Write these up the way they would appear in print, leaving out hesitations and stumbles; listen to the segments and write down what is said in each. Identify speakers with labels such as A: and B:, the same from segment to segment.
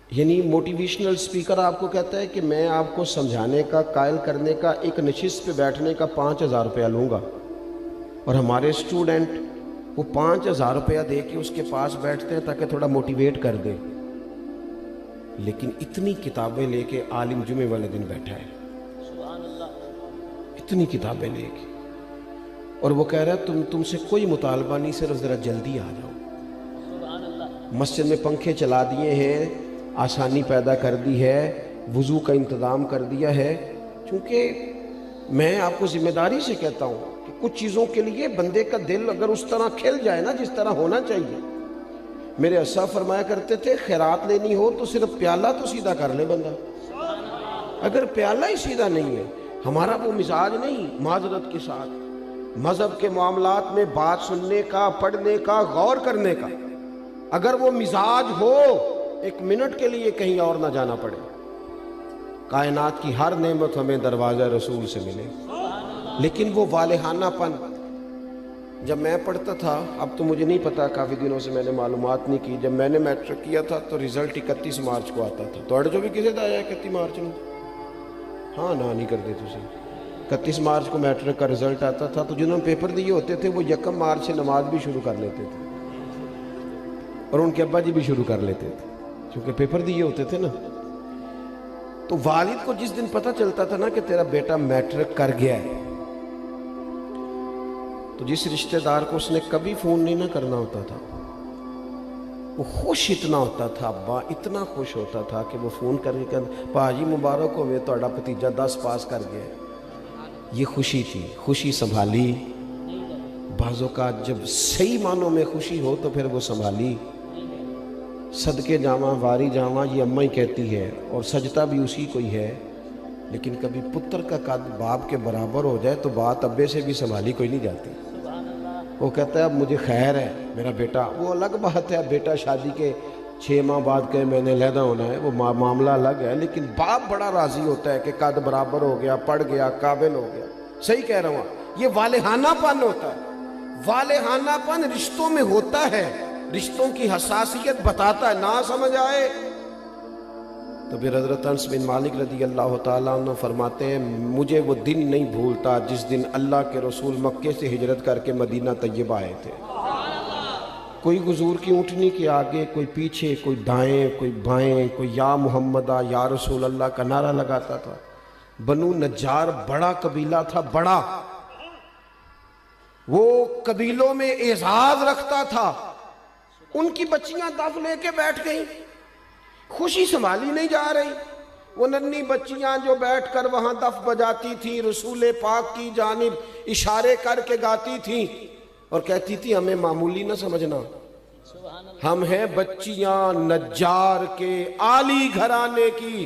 A: یعنی motivational speaker آپ کو کہتا ہے کہ میں آپ کو سمجھانے کا، قائل کرنے کا، ایک نشست پہ بیٹھنے کا 5,000 روپیہ لوں گا، اور ہمارے اسٹوڈنٹ وہ 5,000 روپیہ دے کے اس کے پاس بیٹھتے ہیں تاکہ تھوڑا موٹیویٹ کر دے، لیکن اتنی کتابیں لے کے عالم جمعے والے دن بیٹھا ہے، اتنی کتابیں لے کے، اور وہ کہہ رہا ہے تم سے کوئی مطالبہ نہیں، صرف ذرا جلدی آ جاؤ۔ مسجد میں پنکھے چلا دیے ہیں، آسانی پیدا کر دی ہے، وضو کا انتظام کر دیا ہے، چونکہ میں آپ کو ذمہ داری سے کہتا ہوں کہ کچھ چیزوں کے لیے بندے کا دل اگر اس طرح کھل جائے نا جس طرح ہونا چاہیے۔ میرے اسا فرمایا کرتے تھے خیرات لینی ہو تو صرف پیالہ تو سیدھا کر لے بندہ، اگر پیالہ ہی سیدھا نہیں ہے، ہمارا وہ مزاج نہیں، معذرت کے ساتھ مذہب کے معاملات میں بات سننے کا، پڑھنے کا، غور کرنے کا، اگر وہ مزاج ہو ایک منٹ کے لیے کہیں اور نہ جانا پڑے، کائنات کی ہر نعمت ہمیں دروازہ رسول سے ملے۔ لیکن وہ والہانہ پن، جب میں پڑھتا تھا، اب تو مجھے نہیں پتا، کافی دنوں سے میں نے معلومات نہیں کی، جب میں نے میٹرک کیا تھا تو رزلٹ 31 مارچ کو آتا تھا، تو جو بھی کسی دا آیا 31 مارچ میں، ہاں نہ نہیں کرتے تسی، 31 مارچ کو میٹرک کا رزلٹ آتا تھا، تو جنہوں نے پیپر دیے ہوتے تھے وہ 1 مارچ سے نماز بھی شروع کر لیتے تھے، اور ان کے ابا جی بھی شروع کر لیتے تھے کیونکہ پیپر دیے ہوتے تھے نا۔ تو والد کو جس دن پتہ چلتا تھا نا کہ تیرا بیٹا میٹرک کر گیا ہے، تو جس رشتہ دار کو اس نے کبھی فون نہیں نہ کرنا ہوتا تھا، وہ خوش اتنا ہوتا تھا، ابا اتنا خوش ہوتا تھا کہ وہ فون کر کے کہتا پاجی مبارک ہوئے تہاڈا بھتیجا 10 پاس کر گیا ہے۔ یہ خوشی تھی، خوشی سنبھالی، بعض اوقات جب صحیح معنوں میں خوشی ہو تو پھر وہ سنبھالی، صدقے جاواں واری جاواں یہ اماں ہی کہتی ہے، اور سجدہ بھی اسی کو ہی ہے، لیکن کبھی پتر کا قد باپ کے برابر ہو جائے تو بات ابے سے بھی سنبھالی کوئی نہیں جاتی۔ وہ کہتا ہے اب مجھے خیر ہے میرا بیٹا، وہ الگ بات ہے، بیٹا شادی کے 6 ماہ بعد کہ میں نے علیحدہ ہونا ہے، وہ معاملہ الگ ہے، لیکن باپ بڑا راضی ہوتا ہے کہ قد برابر ہو گیا، پڑھ گیا، قابل ہو گیا۔ صحیح کہہ رہا ہوں، یہ والہانہ پن ہوتا ہے، والہانہ پن رشتوں میں ہوتا ہے، رشتوں کی حساسیت بتاتا ہے، نہ سمجھ آئے تو پھر حضرت انس بن مالک رضی اللہ تعالیٰ عنہ فرماتے ہیں مجھے وہ دن نہیں بھولتا جس دن اللہ کے رسول مکے سے ہجرت کر کے مدینہ طیبہ آئے تھے، کوئی حضور کی اونٹنی کے آگے، کوئی پیچھے، کوئی دائیں، کوئی بائیں، کوئی یا محمدہ یا رسول اللہ کا نعرہ لگاتا تھا۔ بنو نجار بڑا قبیلہ تھا، بڑا، وہ قبیلوں میں اعزاز رکھتا تھا، ان کی بچیاں دف لے کے بیٹھ گئیں، خوشی سنبھالی نہیں جا رہی، وہ ننھی بچیاں جو بیٹھ کر وہاں دف بجاتی تھیں، رسول پاک کی جانب اشارے کر کے گاتی تھیں اور کہتی تھی ہمیں معمولی نہ سمجھنا، ہم ہیں بچیاں نجار کے عالی گھرانے کی،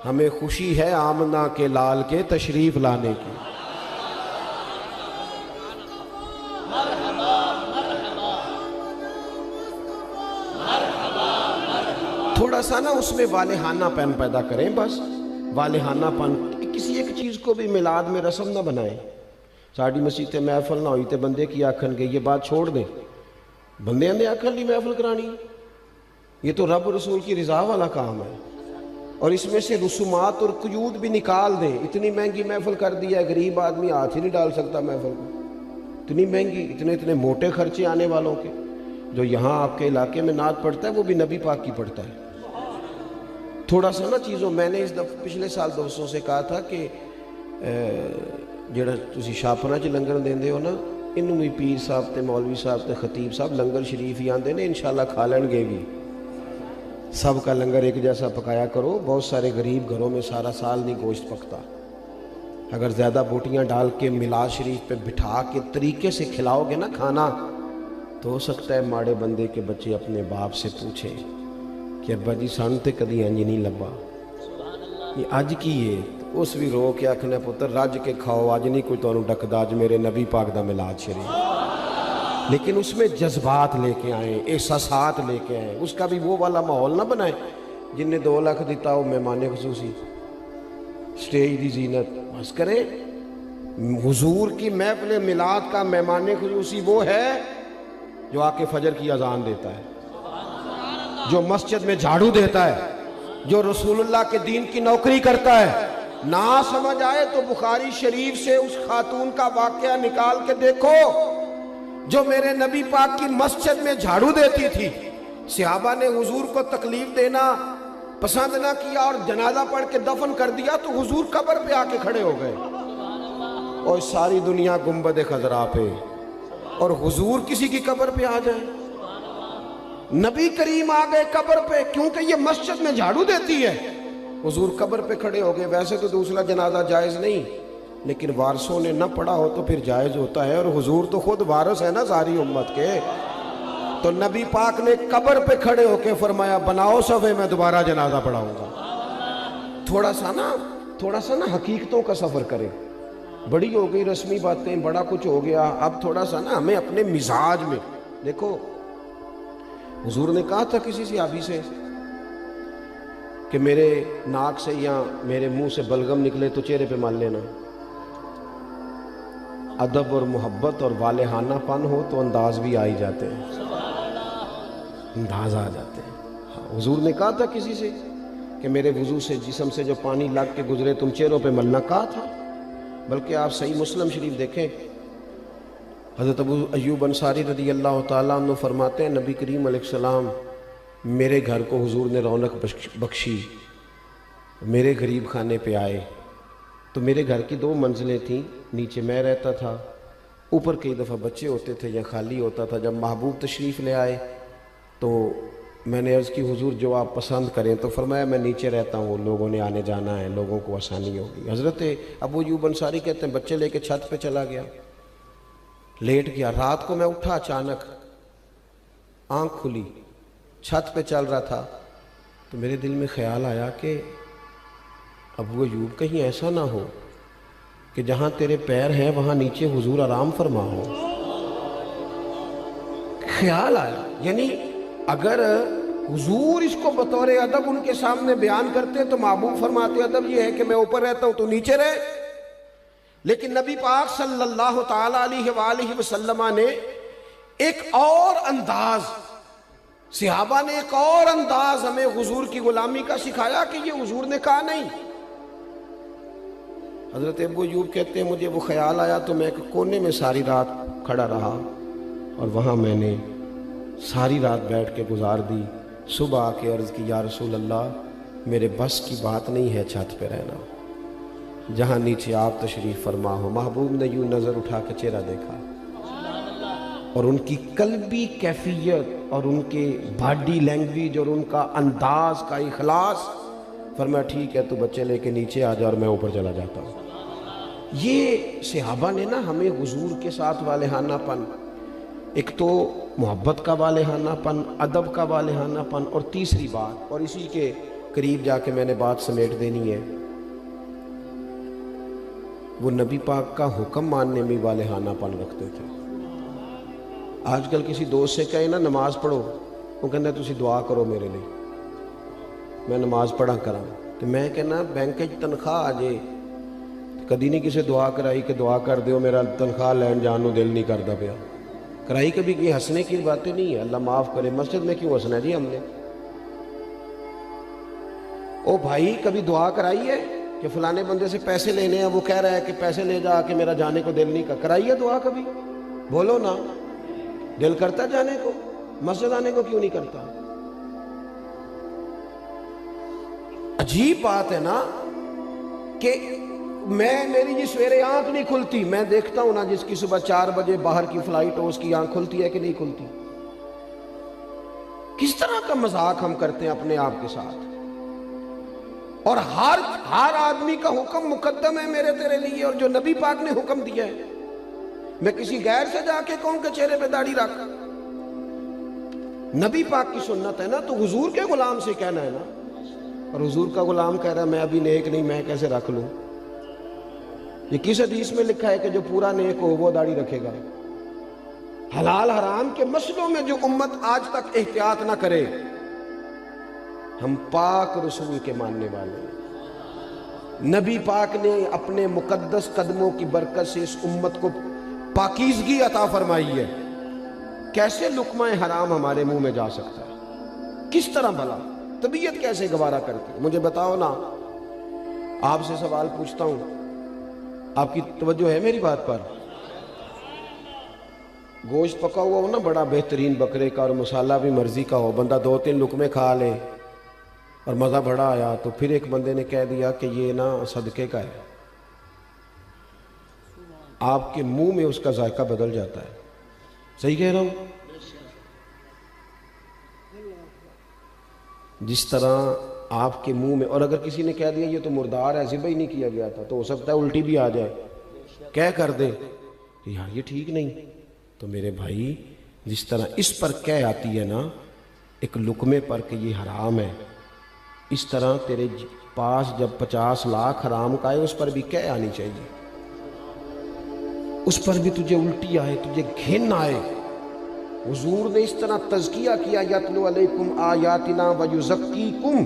A: ہمیں خوشی ہے آمنہ کے لال کے تشریف لانے کی۔ تھوڑا سا نا اس میں والہانہ پن پیدا کریں، بس والہانہ پن، کسی ایک چیز کو بھی میلاد میں رسم نہ بنائیں۔ ساڑی مسیح تے محفل نہ ہوئی تے بندے کی آکھن گے، یہ بات چھوڑ دیں، بندے نے آکھن لی محفل کرانی، یہ تو رب رسول کی رضا والا کام ہے، اور اس میں سے رسومات اور قیود بھی نکال دیں۔ اتنی مہنگی محفل کر دیا ہے، غریب آدمی ہاتھ ہی نہیں ڈال سکتا محفل کو، اتنی مہنگی، اتنے موٹے خرچے آنے والوں کے۔ جو یہاں آپ کے علاقے میں نعت پڑھتا ہے وہ بھی نبی پاک کی پڑھتا ہے۔ تھوڑا سا نا چیزوں، میں نے اس دفعہ پچھلے سال دوستوں سے کہا تھا کہ جڑا تسی شاپنا چ لنگر دیندے ہو نا، انہوں بھی پیر صاحب تے مولوی صاحب تے خطیب صاحب لنگر شریف ہی آندے نے، انشاءاللہ کھا لیں گے بھی، سب کا لنگر ایک جیسا پکایا کرو، بہت سارے غریب گھروں میں سارا سال نہیں گوشت پکتا، اگر زیادہ بوٹیاں ڈال کے میلاد شریف پہ بٹھا کے طریقے سے کھلاؤ گے نا کھانا، تو ہو سکتا ہے ماڑے بندے کے بچے اپنے باپ سے پوچھیں کہ ابا جی سان تے کدی انج نہیں لبا، یہ اج کی ہے، اس بھی رو کے آکھنا پتر رج کے کھاؤ، اج نہیں کوئی تانوں ڈکدا، اج میرے نبی پاک دا میلاد شریف، لیکن اس میں جذبات لے کے آئیں، احساسات لے کے آئیں، اس کا بھی وہ والا ماحول نہ بنائیں جن نے 2 لاکھ دیتا ہو مہمان خصوصی، سٹیج دی زینت بس کریں۔ حضور کی محفل میلاد کا مہمان خصوصی وہ ہے جو آ کے فجر کی اذان دیتا ہے، جو مسجد میں جھاڑو دیتا ہے، جو رسول اللہ کے دین کی نوکری کرتا ہے، نہ سمجھ آئے تو بخاری شریف سے اس خاتون کا واقعہ نکال کے دیکھو جو میرے نبی پاک کی مسجد میں جھاڑو دیتی تھی۔ صحابہ نے حضور کو تکلیف دینا پسند نہ کیا اور جنازہ پڑھ کے دفن کر دیا تو حضور قبر پہ آ کے کھڑے ہو گئے، اور ساری دنیا گنبد خضرا پہ، اور حضور کسی کی قبر پہ آ جائے۔ نبی کریم آ گئے قبر پہ کیونکہ یہ مسجد میں جھاڑو دیتی ہے، حضور قبر پہ کھڑے ہو گئے۔ ویسے تو دوسرا جنازہ جائز نہیں، لیکن وارثوں نے نہ پڑھا ہو تو پھر جائز ہوتا ہے، اور حضور تو خود وارث ہے نا ساری امت کے۔ تو نبی پاک نے قبر پہ کھڑے ہو کے فرمایا بناؤ صفے، میں دوبارہ جنازہ پڑھاؤں گا۔ تھوڑا سا نا حقیقتوں کا سفر کریں۔ بڑی ہو گئی رسمی باتیں، بڑا کچھ ہو گیا، اب تھوڑا سا نا ہمیں اپنے مزاج میں دیکھو۔ حضور نے کہا تھا کسی صحابی سے کہ میرے ناک سے یا میرے منہ سے بلغم نکلے تو چہرے پہ مال لینا۔ ادب اور محبت اور والہانہ پن ہو تو انداز بھی آ ہی جاتے ہیں، انداز آ جاتے ہیں۔ حضور نے کہا تھا کسی سے کہ میرے وضو سے جسم سے جو پانی لگ کے گزرے تم چہروں پہ ملنا، کہا تھا۔ بلکہ آپ صحیح مسلم شریف دیکھیں، حضرت ابو ایوب انصاری رضی اللہ تعالیٰ عنہ فرماتے ہیں نبی کریم علیہ السلام میرے گھر کو حضور نے رونق بخشی، میرے غریب خانے پہ آئے تو میرے گھر کی 2 منزلیں تھیں، نیچے میں رہتا تھا، اوپر کئی دفعہ بچے ہوتے تھے یا خالی ہوتا تھا۔ جب محبوب تشریف لے آئے تو میں نے عرض کی حضور جو آپ پسند کریں، تو فرمایا میں نیچے رہتا ہوں، لوگوں نے آنے جانا ہے، لوگوں کو آسانی ہوگی۔ حضرت ابو ایوب انصاری کہتے ہیں بچے لے کے چھت پہ چلا گیا، لیٹ گیا۔ رات کو میں اٹھا، اچانک آنکھ کھلی، چھت پہ چل رہا تھا تو میرے دل میں خیال آیا کہ ابو ایوب کہیں ایسا نہ ہو کہ جہاں تیرے پیر ہیں وہاں نیچے حضور آرام فرما ہو۔ خیال آیا، یعنی اگر حضور اس کو بطور ادب ان کے سامنے بیان کرتے تو محبوب فرماتے ادب یہ ہے کہ میں اوپر رہتا ہوں تو نیچے رہے، لیکن نبی پاک صلی اللہ تعالیٰ علیہ وآلہ وسلم نے ایک اور انداز، صحابہ نے ایک اور انداز ہمیں حضور کی غلامی کا سکھایا کہ یہ حضور نے کہا نہیں۔ حضرت ابو ایوب کہتے ہیں مجھے وہ خیال آیا تو میں ایک کونے میں ساری رات کھڑا رہا، اور وہاں میں نے ساری رات بیٹھ کے گزار دی۔ صبح آ کے عرض کی یا رسول اللہ میرے بس کی بات نہیں ہے چھت پہ رہنا، جہاں نیچے آپ تشریف فرما ہو۔ محبوب نے یوں نظر اٹھا کے چہرہ دیکھا اور ان کی قلبی کیفیت اور ان کے باڈی لینگویج اور ان کا انداز کا اخلاص، فرمایا ٹھیک ہے تو بچے لے کے نیچے آ جا اور میں اوپر چلا جاتا ہوں۔ یہ صحابہ نے نا ہمیں حضور کے ساتھ والہانہ پن، ایک تو محبت کا والہانہ پن، ادب کا والہانہ پن، اور تیسری بات، اور اسی کے قریب جا کے میں نے بات سمیٹ دینی ہے، وہ نبی پاک کا حکم ماننے میں والہانہ پن رکھتے تھے۔ آج کل کسی دوست سے کہیں نا نماز پڑھو، وہ کہنا تسی دعا کرو میرے لیے، میں نماز پڑھا کراں، تو میں کہنا بینک تنخواہ آ جائے کدی نہیں کسی دعا کرائی کہ دعا کر دیو میرا تنخواہ لین جان نو دل نہیں کرتا پیا، کرائی کبھی یہ ہنسنے کی باتیں نہیں ہے، اللہ معاف کرے۔ مسجد میں کیوں ہنسنا ہے جی ہم نے؟ او بھائی کبھی دعا کرائی ہے کہ فلانے بندے سے پیسے لینے ہیں، وہ کہہ رہا ہے کہ پیسے لے جا کہ میرا جانے کو دل نہیں کر، کرائی ہے دعا کبھی؟ بولو نا، دل کرتا جانے کو، مسجد آنے کو کیوں نہیں کرتا؟ عجیب بات ہے نا کہ میری جی سویرے آنکھ نہیں کھلتی، میں دیکھتا ہوں نا جس کی صبح 4 بجے باہر کی فلائٹ ہو اس کی آنکھ کھلتی ہے کہ نہیں کھلتی؟ کس طرح کا مذاق ہم کرتے ہیں اپنے آپ کے ساتھ، اور ہر آدمی کا حکم مقدم ہے میرے تیرے لیے، اور جو نبی پاک نے حکم دیا ہے میں کسی غیر سے جا کے کہوں کہ چہرے پہ داڑھی رکھ، نبی پاک کی سنت ہے نا، تو حضور کے غلام سے کہنا ہے نا، اور حضور کا غلام کہہ رہا ہے میں ابھی نیک نہیں، میں کیسے رکھ لوں؟ یہ کس حدیث میں لکھا ہے کہ جو پورا نیک ہو وہ داڑھی رکھے گا؟ حلال حرام کے مسئلوں میں جو امت آج تک احتیاط نہ کرے، ہم پاک رسول کے ماننے والے ہیں۔ نبی پاک نے اپنے مقدس قدموں کی برکت سے اس امت کو پاکیزگی عطا فرمائی ہے، کیسے لقمہ حرام ہمارے منہ میں جا سکتا ہے؟ کس طرح بھلا؟ طبیعت کیسے گوارا کرتی ہے؟ مجھے بتاؤ نا، آپ سے سوال پوچھتا ہوں، آپ کی توجہ ہے میری بات پر؟ گوشت پکا ہوا ہو نا بڑا بہترین بکرے کا، اور مسالہ بھی مرضی کا ہو، بندہ 2-3 لقمے کھا لے اور مزہ بڑا آیا، تو پھر ایک بندے نے کہہ دیا کہ یہ نا صدقے کا ہے، آپ کے منہ میں اس کا ذائقہ بدل جاتا ہے۔ صحیح کہہ رہا ہوں؟ جس طرح آپ کے منہ میں، اور اگر کسی نے کہہ دیا یہ تو مردار ہے، ذبح ہی نہیں کیا گیا تھا، تو ہو سکتا ہے الٹی بھی آ جائے، کہہ کر دے کہ یار یہ ٹھیک نہیں۔ تو میرے بھائی، جس طرح اس پر کہہ آتی ہے نا ایک لقمے پر کہ یہ حرام ہے، اس طرح تیرے پاس جب 50 لاکھ حرام کا ہے، اس پر بھی کہہ آنی چاہیے، اس پر بھی تجھے الٹی آئے، تجھے گھن آئے۔ حضور نے اس طرح تزکیہ کیا، یتلو علیکم آیاتنا ویزکیکم،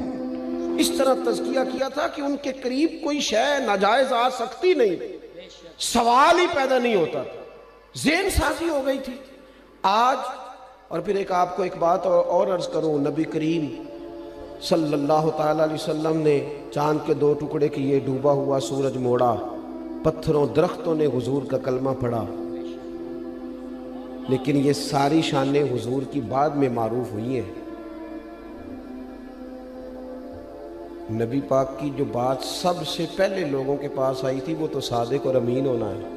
A: اس طرح تزکیہ کیا تھا کہ ان کے قریب کوئی شے ناجائز آ سکتی نہیں، سوال ہی پیدا نہیں ہوتا تھا، ذہن سازی ہو گئی تھی۔ آج، اور پھر آپ کو ایک بات اور عرض کروں، نبی کریم صلی اللہ تعالیٰ علیہ وسلم نے چاند کے 2 ٹکڑے کیے، ڈوبا ہوا سورج موڑا، پتھروں درختوں نے حضور کا کلمہ پڑھا، لیکن یہ ساری شانیں حضور کی بعد میں معروف ہوئی ہیں۔ نبی پاک کی جو بات سب سے پہلے لوگوں کے پاس آئی تھی وہ تو صادق اور امین ہونا ہے۔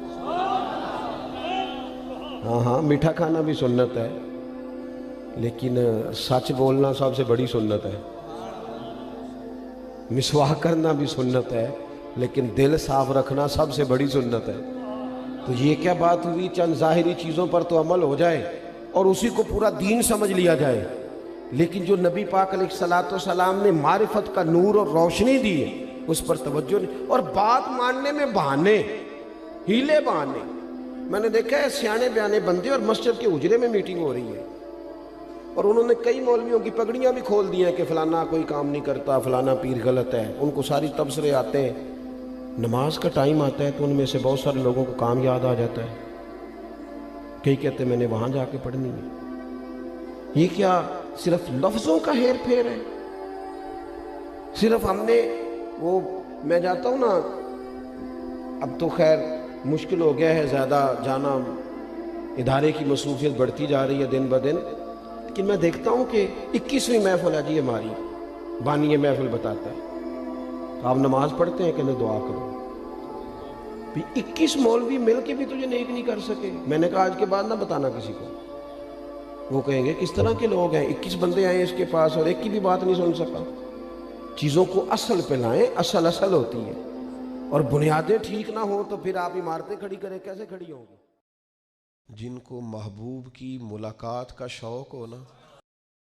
A: ہاں، میٹھا کھانا بھی سنت ہے، لیکن سچ بولنا سب سے بڑی سنت ہے۔ مسواک کرنا بھی سنت ہے، لیکن دل صاف رکھنا سب سے بڑی سنت ہے۔ تو یہ کیا بات ہوئی، چند ظاہری چیزوں پر تو عمل ہو جائے اور اسی کو پورا دین سمجھ لیا جائے، لیکن جو نبی پاک علیہ الصلوۃ والسلام نے معرفت کا نور اور روشنی دی ہے اس پر توجہ نہیں، اور بات ماننے میں بہانے، ہیلے بہانے۔ میں نے دیکھا ہے سیانے بیانے بندے اور مسجد کے حجرے میں میٹنگ ہو رہی ہے، اور انہوں نے کئی مولویوں کی پگڑیاں بھی کھول دی ہیں کہ فلانا کوئی کام نہیں کرتا، فلانا پیر غلط ہے، ان کو ساری تبصرے آتے ہیں۔ نماز کا ٹائم آتا ہے تو ان میں سے بہت سارے لوگوں کو کام یاد آ جاتا ہے، کئی کہتے ہیں میں نے وہاں جا کے پڑھنی ہے۔ یہ کیا صرف لفظوں کا ہیر پھیر ہے؟ صرف ہم نے وہ، میں جاتا ہوں نا، اب تو خیر مشکل ہو گیا ہے زیادہ جانا، ادارے کی مصروفیت بڑھتی جا رہی ہے دن بدن، لیکن میں دیکھتا ہوں کہ 21ویں محفل ہے جی ہماری، بانی یہ محفل بتاتا ہے آپ نماز پڑھتے ہیں کہ نہ دعا کرو، 21 مولوی مل کے بھی تجھے نیک نہیں کر سکے۔ میں نے کہا آج کے بعد نہ بتانا کسی کو، وہ کہیں گے کس طرح کے لوگ ہیں، 21 بندے آئے اس کے پاس اور ایک کی بھی بات نہیں سن سکا۔ چیزوں کو اصل پہ لائیں، اصل ہوتی ہے، اور بنیادیں ٹھیک نہ ہوں تو پھر آپ عمارتیں کھڑی کریں، کیسے کھڑی ہوں گی؟ جن کو محبوب کی ملاقات کا شوق ہو نا،